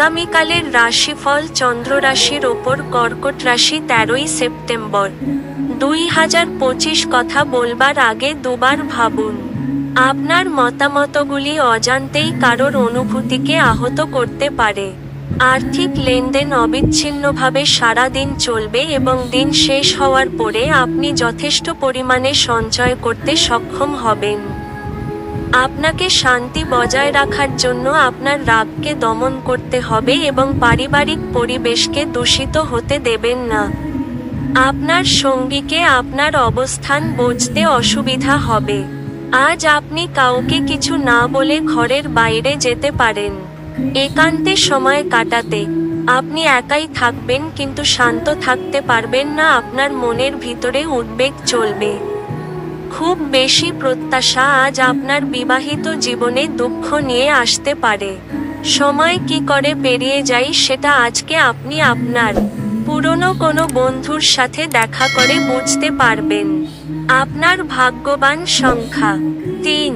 আগামীকালের রাশিফল চন্দ্র রাশির ওপর কর্কট রাশি 13ই সেপ্টেম্বর 2025। কথা বলবার আগে দুবার ভাবুন। আপনার মতামতগুলি অজান্তেই কারোর অনুভূতিকে আহত করতে পারে। আর্থিক লেনদেন অবিচ্ছিন্নভাবে সারা দিন চলবে এবং দিন শেষ হওয়ার পরে আপনি যথেষ্ট পরিমাণে সঞ্চয় করতে সক্ষম হবেন। আপনাকে শান্তি বজায় রাখার জন্য আপনার রাগকে দমন করতে হবে এবং পারিবারিক পরিবেশকে দূষিত হতে দেবেন না। আপনার সঙ্গীকে আপনার অবস্থান বুঝতে অসুবিধা হবে। আজ আপনি কাউকে কিছু না বলে ঘরের বাইরে যেতে পারেন। একান্তে সময় কাটাতে আপনি একাই থাকবেন কিন্তু শান্ত থাকতে পারবেন না। আপনার মনের ভিতরে উদ্বেগ চলবে। খুব বেশি প্রত্যাশা আজ আপনার বিবাহিত জীবনে দুঃখ নিয়ে আসতে পারে। সময় কি করে পেরিয়ে যায় সেটা আজকে আপনি আপনার পুরনো কোনো বন্ধুর সাথে দেখা করে বুঝতে পারবেন। আপনার ভাগ্যবান সংখ্যা 3,